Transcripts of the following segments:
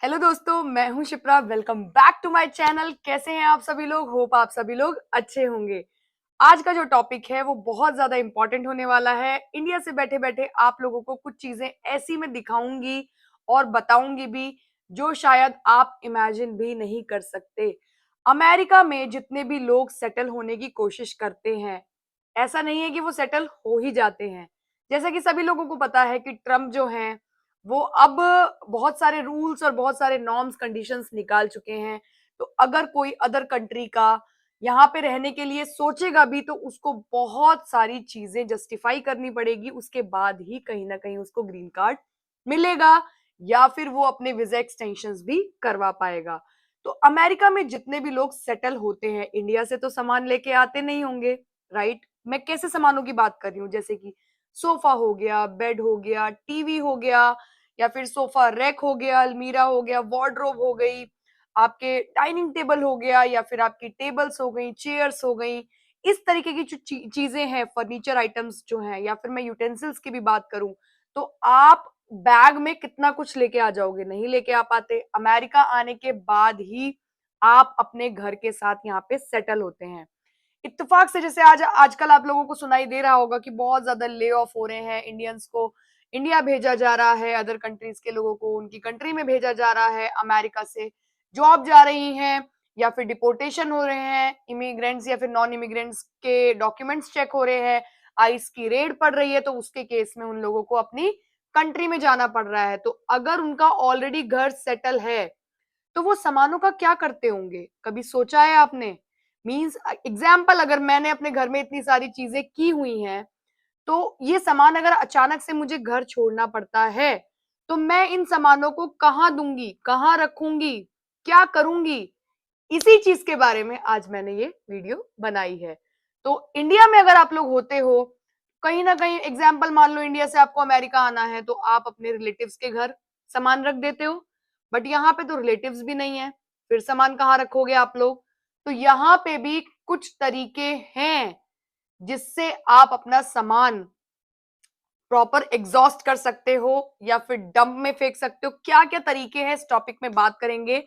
Hello दोस्तों, मैं हूं Shipra. Welcome back to my channel. कैसे हैं आप सभी लोग? होप आप सभी लोग अच्छे होंगे। आज का जो टॉपिक है वो बहुत ज्यादा इंपॉर्टेंट होने वाला है। इंडिया से बैठे बैठे आप लोगों को कुछ चीजें ऐसी मैं दिखाऊंगी और बताऊंगी भी जो शायद आप इमेजिन भी नहीं कर सकते। अमेरिका में जितने भी लोग सेटल होने की कोशिश करते हैं, ऐसा नहीं है कि वो सेटल हो ही जाते हैं। जैसा कि सभी लोगों को पता है कि ट्रम्प जो हैं वो अब बहुत सारे रूल्स और बहुत सारे नॉर्म्स कंडीशंस निकाल चुके हैं। तो अगर कोई अदर कंट्री का यहाँ पे रहने के लिए सोचेगा भी तो उसको बहुत सारी चीजें जस्टिफाई करनी पड़ेगी, उसके बाद ही कहीं ना कहीं उसको ग्रीन कार्ड मिलेगा या फिर वो अपने वीजा एक्सटेंशंस भी करवा पाएगा। तो अमेरिका में जितने भी लोग सेटल होते हैं, इंडिया से तो सामान लेके आते नहीं होंगे, राइट? मैं कैसे सामानों की बात कर रही हूँ, जैसे कि सोफा हो गया, बेड हो गया, टीवी हो गया, या फिर सोफा रैक हो गया, अलमीरा हो गया, वार्डरोब हो गई, आपके डाइनिंग टेबल हो गया, या फिर आपकी टेबल्स हो गई, चेयर्स हो गई। इस तरीके की जो चीजें हैं, फर्नीचर आइटम्स जो हैं, या फिर मैं यूटेंसिल्स की भी बात करूं तो आप बैग में कितना कुछ लेके आ जाओगे? नहीं लेके आ पाते। अमेरिका आने के बाद ही आप अपने घर के साथ यहाँ पे सेटल होते हैं। इत्तेफाक से जैसे आज आजकल आप लोगों को सुनाई दे रहा होगा कि बहुत ज्यादा ले ऑफ हो रहे हैं, इंडियंस को इंडिया भेजा जा रहा है, अदर कंट्रीज के लोगों को उनकी कंट्री में भेजा जा रहा है, अमेरिका से जॉब जा रही हैं या फिर डिपोर्टेशन हो रहे हैं, इमिग्रेंट्स या फिर नॉन इमिग्रेंट्स के डॉक्यूमेंट्स चेक हो रहे हैं, आइस की रेड पड़ रही है, तो उसके केस में उन लोगों को अपनी कंट्री में जाना पड़ रहा है। तो अगर उनका ऑलरेडी घर सेटल है तो वो सामानों का क्या करते होंगे? कभी सोचा है आपने? मीन्स एग्जाम्पल, अगर मैंने अपने घर में इतनी सारी चीजें की हुई हैं, तो ये सामान अगर अचानक से मुझे घर छोड़ना पड़ता है तो मैं इन सामानों को कहाँ दूंगी, कहाँ रखूंगी, क्या करूंगी? इसी चीज के बारे में आज मैंने ये वीडियो बनाई है। तो इंडिया में अगर आप लोग होते हो, कहीं ना कहीं एग्जाम्पल मान लो इंडिया से आपको अमेरिका आना है, तो आप अपने रिलेटिव्स के घर सामान रख देते हो। बट यहाँ पे तो रिलेटिव्स भी नहीं है, फिर सामान कहाँ रखोगे आप लोग? तो यहाँ पे भी कुछ तरीके हैं जिससे आप अपना सामान प्रॉपर एग्जॉस्ट कर सकते हो या फिर डंप में फेंक सकते हो। क्या क्या तरीके हैं, इस टॉपिक में बात करेंगे।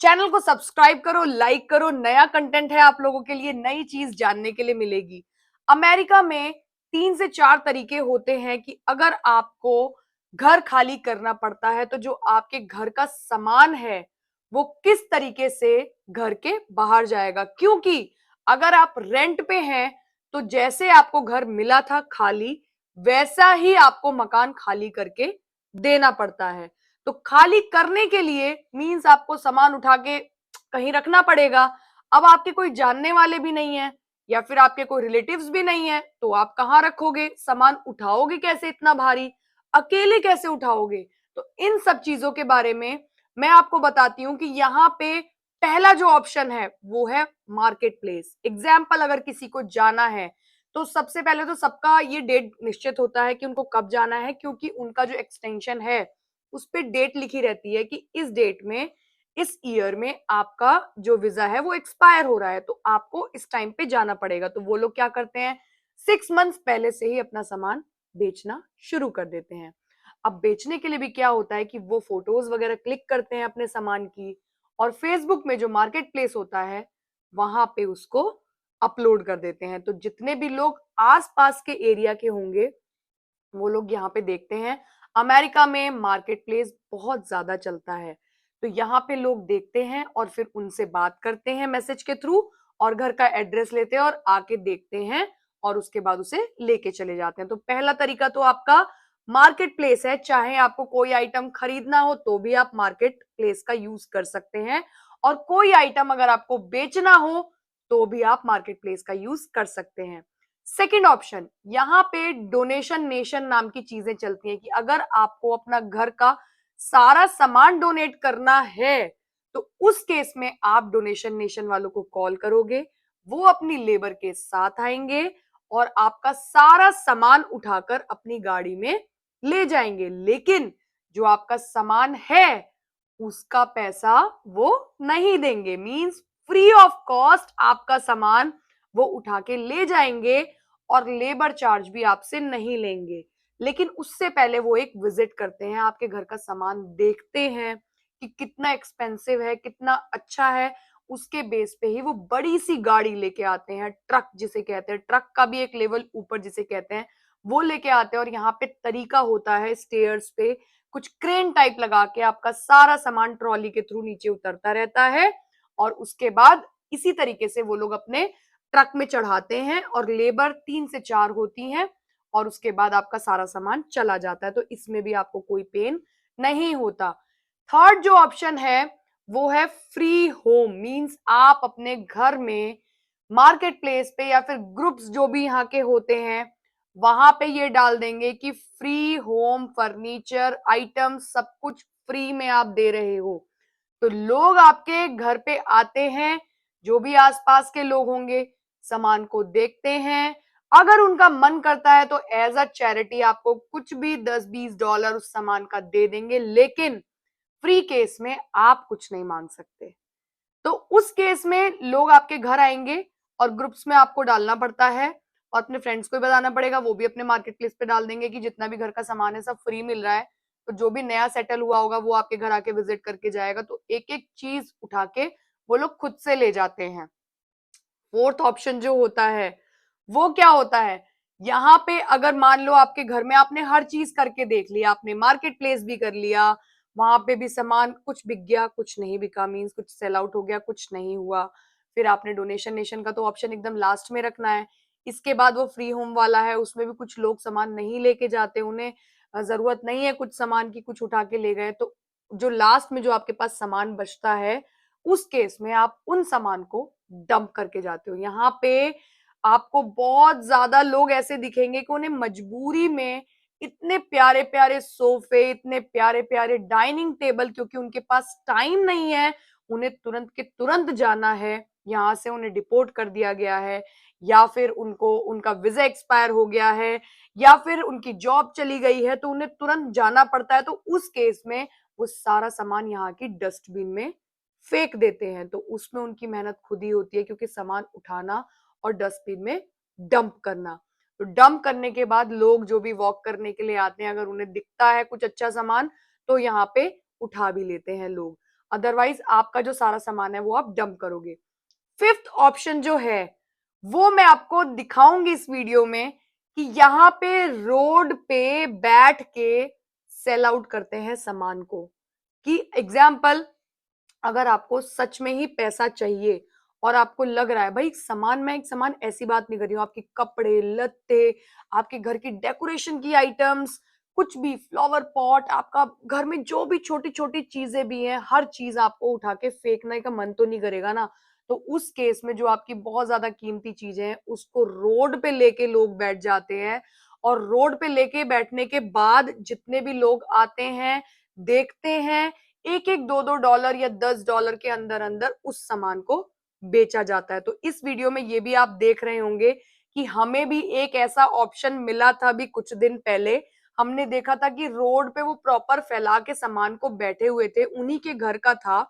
चैनल को सब्सक्राइब करो, लाइक करो, नया कंटेंट है आप लोगों के लिए, नई चीज जानने के लिए मिलेगी। अमेरिका में 3 से 4 तरीके होते हैं कि अगर आपको घर खाली करना पड़ता है तो जो आपके घर का सामान है वो किस तरीके से घर के बाहर जाएगा। क्योंकि अगर आप रेंट पे हैं तो जैसे आपको घर मिला था खाली, वैसा ही आपको मकान खाली करके देना पड़ता है। तो खाली करने के लिए मीन्स आपको सामान उठा के कहीं रखना पड़ेगा। अब आपके कोई जानने वाले भी नहीं है या फिर आपके कोई रिलेटिव्स भी नहीं है, तो आप कहाँ रखोगे? सामान उठाओगे कैसे इतना भारी? अकेले कैसे उठाओगे? तो इन सब चीजों के बारे में मैं आपको बताती हूँ कि यहाँ पे पहला जो ऑप्शन है वो है मार्केट प्लेस। एग्जाम्पल, अगर किसी को जाना है तो सबसे पहले तो सबका ये डेट निश्चित होता है कि उनको कब जाना है, क्योंकि उनका जो एक्सटेंशन है उस पे डेट लिखी रहती है कि इस डेट में, इस ईयर में आपका जो वीजा है वो एक्सपायर हो रहा है, तो आपको इस टाइम पे जाना पड़ेगा। तो वो लोग क्या करते हैं, 6 मंथ्स पहले से ही अपना सामान बेचना शुरू कर देते हैं। अब बेचने के लिए भी क्या होता है कि वो फोटोज वगैरह क्लिक करते हैं अपने सामान की, और फेसबुक में जो मार्केट प्लेस होता है वहां पे उसको अपलोड कर देते हैं। तो जितने भी लोग आसपास के एरिया के होंगे वो लोग यहाँ पे देखते हैं। अमेरिका में मार्केट प्लेस बहुत ज्यादा चलता है, तो यहाँ पे लोग देखते हैं और फिर उनसे बात करते हैं मैसेज के थ्रू, और घर का एड्रेस लेते हैं और आके देखते हैं और उसके बाद उसे लेके चले जाते हैं। तो पहला तरीका तो आपका मार्केट प्लेस है। चाहे आपको कोई आइटम खरीदना हो तो भी आप मार्केट प्लेस का यूज कर सकते हैं, और कोई आइटम अगर आपको बेचना हो तो भी आप मार्केट प्लेस का यूज कर सकते हैं। सेकेंड ऑप्शन, यहाँ पे डोनेशन नेशन नाम की चीजें चलती हैं कि अगर आपको अपना घर का सारा सामान डोनेट करना है तो उस केस में आप डोनेशन नेशन वालों को कॉल करोगे, वो अपनी लेबर के साथ आएंगे और आपका सारा सामान उठाकर अपनी गाड़ी में ले जाएंगे। लेकिन जो आपका सामान है उसका पैसा वो नहीं देंगे। मींस फ्री ऑफ कॉस्ट आपका सामान वो उठा के ले जाएंगे और लेबर चार्ज भी आपसे नहीं लेंगे। लेकिन उससे पहले वो एक विजिट करते हैं, आपके घर का सामान देखते हैं कि कितना एक्सपेंसिव है, कितना अच्छा है, उसके बेस पे ही वो बड़ी सी गाड़ी लेके आते हैं, ट्रक जिसे कहते हैं, ट्रक का भी एक लेवल ऊपर जिसे कहते हैं, वो लेके आते हैं। और यहाँ पे तरीका होता है स्टेयर्स पे कुछ क्रेन टाइप लगा के आपका सारा सामान ट्रॉली के थ्रू नीचे उतरता रहता है, और उसके बाद इसी तरीके से वो लोग अपने ट्रक में चढ़ाते हैं, और लेबर 3 से 4 होती हैं, और उसके बाद आपका सारा सामान चला जाता है। तो इसमें भी आपको कोई पेन नहीं होता। थर्ड जो ऑप्शन है वो है फ्री होम, मींस आप अपने घर में मार्केट प्लेस पे या फिर ग्रुप्स जो भी यहाँ के होते हैं वहां पे ये डाल देंगे कि फ्री होम फर्नीचर आइटम सब कुछ फ्री में आप दे रहे हो। तो लोग आपके घर पे आते हैं, जो भी आसपास के लोग होंगे, सामान को देखते हैं, अगर उनका मन करता है तो एज अ चैरिटी आपको कुछ भी $10-20 उस सामान का दे देंगे, लेकिन फ्री केस में आप कुछ नहीं मांग सकते। तो उस केस में लोग आपके घर आएंगे और ग्रुप्स में आपको डालना पड़ता है, और अपने फ्रेंड्स को भी बताना पड़ेगा, वो भी अपने मार्केट प्लेस पे डाल देंगे कि जितना भी घर का सामान है सब फ्री मिल रहा है। तो जो भी नया सेटल हुआ होगा वो आपके घर आके विजिट करके जाएगा, तो एक एक चीज उठा के वो लोग खुद से ले जाते हैं। फोर्थ ऑप्शन जो होता है वो क्या होता है, यहाँ पे अगर मान लो आपके घर में आपने हर चीज करके देख लिया, आपने मार्केट प्लेस भी कर लिया, वहां पे भी सामान कुछ बिक गया कुछ नहीं बिका, मीन्स कुछ सेल आउट हो गया कुछ नहीं हुआ, फिर आपने डोनेशन नेशन का तो ऑप्शन एकदम लास्ट में रखना है। इसके बाद वो फ्री होम वाला है, उसमें भी कुछ लोग सामान नहीं लेके जाते, उन्हें जरूरत नहीं है कुछ सामान की, कुछ उठा के ले गए, तो जो लास्ट में जो आपके पास सामान बचता है उस केस में आप उन सामान को डंप करके जाते हो। यहाँ पे आपको बहुत ज्यादा लोग ऐसे दिखेंगे कि उन्हें मजबूरी में इतने प्यारे प्यारे सोफे, इतने प्यारे प्यारे डाइनिंग टेबल, क्योंकि उनके पास टाइम नहीं है, उन्हें तुरंत के तुरंत जाना है, यहाँ से उन्हें डिपोर्ट कर दिया गया है, या फिर उनको उनका वीजा एक्सपायर हो गया है, या फिर उनकी जॉब चली गई है, तो उन्हें तुरंत जाना पड़ता है। तो उस केस में वो सारा सामान यहाँ की डस्टबिन में फेंक देते हैं। तो उसमें उनकी मेहनत खुद ही होती है, क्योंकि सामान उठाना और डस्टबिन में डंप करना। तो डंप करने के बाद लोग जो भी वॉक करने के लिए आते हैं, अगर उन्हें दिखता है कुछ अच्छा सामान तो यहाँ पे उठा भी लेते हैं लोग, अदरवाइज आपका जो सारा सामान है वो आप डंप करोगे। फिफ्थ ऑप्शन जो है वो मैं आपको दिखाऊंगी इस वीडियो में, कि यहाँ पे रोड पे बैठ के सेल आउट करते हैं सामान को। कि एग्जाम्पल, अगर आपको सच में ही पैसा चाहिए और आपको लग रहा है भाई सामान, मैं एक सामान ऐसी बात नहीं कर रही हूँ, आपके कपड़े लत्ते, आपके घर की डेकोरेशन की आइटम्स, कुछ भी फ्लावर पॉट, आपका घर में जो भी छोटी छोटी चीजें भी हैं, हर चीज आपको उठा के फेंकने का मन तो नहीं करेगा ना। तो उस केस में जो आपकी बहुत ज्यादा कीमती चीजें हैं उसको रोड पे लेके लोग बैठ जाते हैं, और रोड पे लेके बैठने के बाद जितने भी लोग आते हैं देखते हैं, एक एक $2 या $10 के अंदर अंदर उस सामान को बेचा जाता है। तो इस वीडियो में ये भी आप देख रहे होंगे कि हमें भी एक ऐसा ऑप्शन मिला था अभी कुछ दिन पहले, हमने देखा था कि रोड पे वो प्रॉपर फैला के सामान को बैठे हुए थे, उन्हीं के घर का था,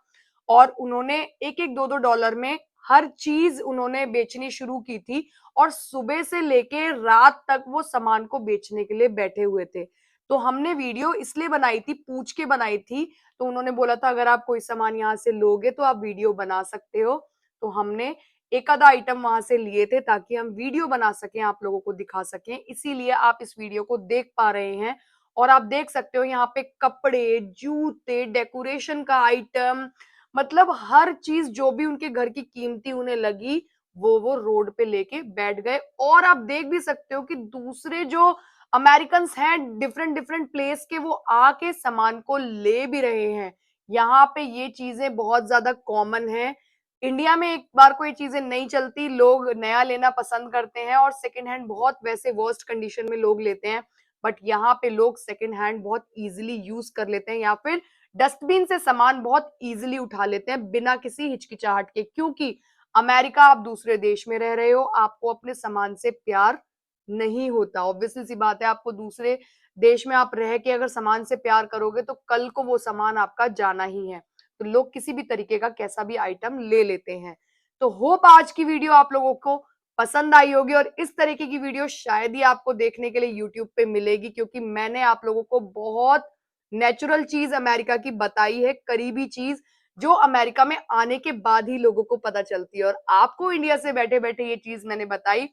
और उन्होंने एक एक $2 में हर चीज उन्होंने बेचनी शुरू की थी, और सुबह से लेके रात तक वो सामान को बेचने के लिए बैठे हुए थे। तो हमने वीडियो इसलिए बनाई थी, पूछ के बनाई थी, तो उन्होंने बोला था अगर आप कोई सामान यहाँ से लोगे तो आप वीडियो बना सकते हो। तो हमने एक आधा आइटम वहां से लिए थे ताकि हम वीडियो बना सकें, आप लोगों को दिखा सकें, इसीलिए आप इस वीडियो को देख पा रहे हैं। और आप देख सकते हो यहाँ पे कपड़े, जूते, डेकोरेशन का आइटम, मतलब हर चीज जो भी उनके घर की कीमती उन्हें लगी वो रोड पे लेके बैठ गए। और आप देख भी सकते हो कि दूसरे जो अमेरिकन्स हैं डिफरेंट डिफरेंट प्लेस के, वो आके सामान को ले भी रहे हैं। यहाँ पे ये चीजें बहुत ज्यादा कॉमन है। इंडिया में एक बार को ये चीजें नहीं चलती, लोग नया लेना पसंद करते हैं और सेकंड हैंड बहुत वैसे वर्स्ट कंडीशन में लोग लेते हैं, बट यहाँ पे लोग सेकंड हैंड बहुत इजीली यूज कर लेते हैं, या फिर डस्टबिन से सामान बहुत इजीली उठा लेते हैं बिना किसी हिचकिचाहट के। क्योंकि अमेरिका, आप दूसरे देश में रह रहे हो, आपको अपने सामान से प्यार नहीं होता, ऑब्वियसली सी बात है, आपको दूसरे देश में आप रह के अगर सामान से प्यार करोगे तो कल को वो सामान आपका जाना ही है। तो लोग किसी भी तरीके का कैसा भी आइटम ले लेते हैं। तो होप आज की वीडियो आप लोगों को पसंद आई होगी, और इस तरीके की वीडियो शायद ही आपको देखने के लिए यूट्यूब पे मिलेगी, क्योंकि मैंने आप लोगों को बहुत नेचुरल चीज अमेरिका की बताई है, करीबी चीज जो अमेरिका में आने के बाद ही लोगों को पता चलती है, और आपको इंडिया से बैठे बैठे ये चीज मैंने बताई।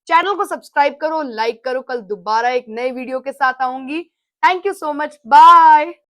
चैनल को सब्सक्राइब करो, लाइक करो। कल दोबारा एक नए वीडियो के साथ आऊंगी। Thank you so much, bye.